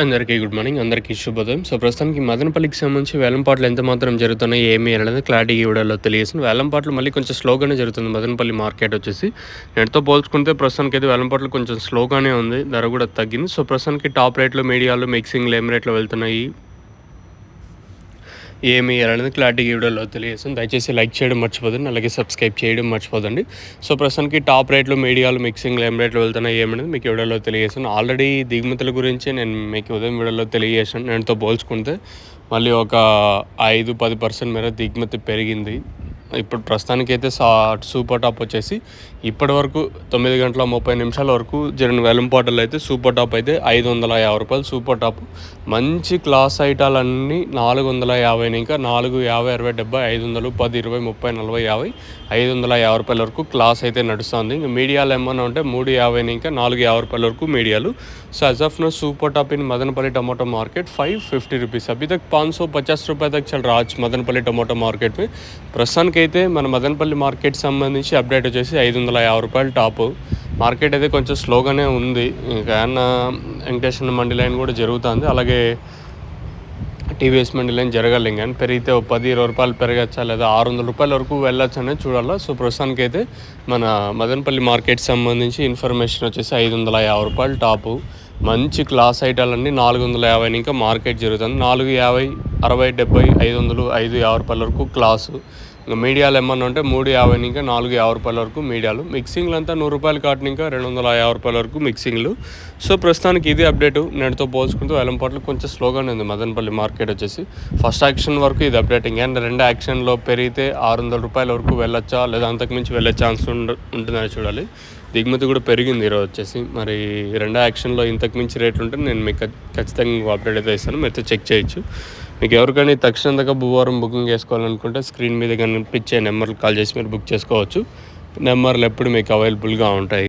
అందరికీ good morning. అందరికీ శుభోదయం. సో, ప్రస్తుతానికి మదనపల్లికి సంబంధించి వేలంపాట్లు ఎంత మాత్రం జరుగుతున్నాయి, ఏమి అనేది క్లారిటీ ఈ వీడియోలో తెలియజేస్తుంది. వేలంపాట్లు మళ్ళీ కొంచెం స్లోగానే జరుగుతుంది మదనపల్లి మార్కెట్ వచ్చేసి. నేటితో పోల్చుకుంటే ప్రస్తుతానికైతే వేలంపాట్లు కొంచెం స్లోగానే ఉంది. ధర కూడా తగ్గింది. సో, ప్రస్తుతానికి టాప్ రేట్లు, మీడియాలు, మిక్సింగ్లు ఏం రేట్లో వెళ్తున్నాయి, ఏమి అనేది క్లారిటీ ఈ వీడియోలో తెలియజేస్తుంది. దయచేసి లైక్ చేయడం మర్చిపోదండి, అలాగే సబ్స్క్రైబ్ చేయడం మర్చిపోదండి. సో, ప్రస్తుతానికి టాప్ రేట్లు, మీడియాలు, మిక్సింగ్లు ఏం రేట్లు వెళ్తున్నాయి ఏమనేది మీకు ఈ వీడియోలో తెలియజేస్తాను. ఆల్రెడీ దిగుమతుల గురించి నేను మీకు ఉదయం వీడియోలో తెలియజేసాను. నేటితో పోల్చుకుంటే మళ్ళీ ఒక 5-10% మేర దిగుమతి పెరిగింది. ఇప్పుడు ప్రస్తుతానికైతే సూపర్ టాప్ వచ్చేసి ఇప్పటి వరకు 9:30 వరకు జరిగిన వేలంపాటలు అయితే సూపర్ టాప్ అయితే ₹550 సూపర్ టాప్. మంచి క్లాస్ ఐటాలన్నీ 450 ఇంకా 4, 50, 60, 70, 500, 10, 20, 30, 40, 50, ₹550 వరకు క్లాస్ అయితే నడుస్తుంది. ఇంకా మీడియాలు ఏమన్నా ఉంటే 350 ఇంకా 450 వరకు మీడియాలు. So as of now super top in Madanapalle tomato market ₹550. अभी तक ₹550 तक चल रहा आज मदनपल्ली टमाटो मार्केट में. ప్రస్తుతానికి అయితే మన మదనపల్లి మార్కెట్ సంబంధించి అప్డేట్ వచ్చేసి ₹550 టాప్. మార్కెట్ అయితే కొంచెం స్లోగానే ఉంది. ఇంకా వెంకటేశ్వర మండి లైన్ కూడా జరుగుతుంది, అలాగే టీవీఎస్ మండి లైన్ జరగాలి. కానీ పెరిగితే ₹10-20 పెరగచ్చా లేదా ₹600 వరకు వెళ్ళొచ్చు అనేది చూడాలా. సో, ప్రస్తుతానికి అయితే మన మదనపల్లి మార్కెట్ సంబంధించి ఇన్ఫర్మేషన్ వచ్చేసి ₹550 టాపు. మంచి క్లాస్ ఐటాలన్నీ 450 ఇంకా మార్కెట్ జరుగుతుంది. 450, 60, 70, 500, ₹550 వరకు క్లాసు. ఇంకా మీడియాలు ఏమన్నా ఉంటే 350 ఇంకా ₹450 వరకు మీడియాలు. మిక్సింగ్లు అంతా ₹100 కాటన్ ఇంకా ₹250 వరకు మిక్సింగ్లు. సో, ప్రస్తుతానికి ఇది అప్డేటు. నేటితో పోల్చుకుంటూ వేలంపాట్లు కొంచెం స్లోగానే ఉంది మదనపల్లి మార్కెట్ వచ్చేసి. ఫస్ట్ యాక్షన్ వరకు ఇది అప్డేటింగ్. అండ్ రెండో యాక్షన్లో పెరిగితే ₹600 వరకు వెళ్ళొచ్చా లేదా అంతకుమించి వెళ్ళే ఛాన్స్ ఉంటుందని చూడాలి. దిగుమతి కూడా పెరిగింది ఈరోజు వచ్చేసి. మరి రెండో యాక్షన్లో ఇంతకు మించి రేట్లు ఉంటే నేను మీకు ఖచ్చితంగా అప్డేట్ అయితే ఇస్తాను, మీరు చెక్ చేయొచ్చు. మీకు ఎవరికైనా తక్షణ దగ్గర బుధవారం బుకింగ్ చేసుకోవాలనుకుంటే స్క్రీన్ మీద కనిపించే నెంబర్కి కాల్ చేసి మీరు బుక్ చేసుకోవచ్చు. నెంబర్లు ఎప్పుడు మీకు అవైలబుల్గా ఉంటాయి.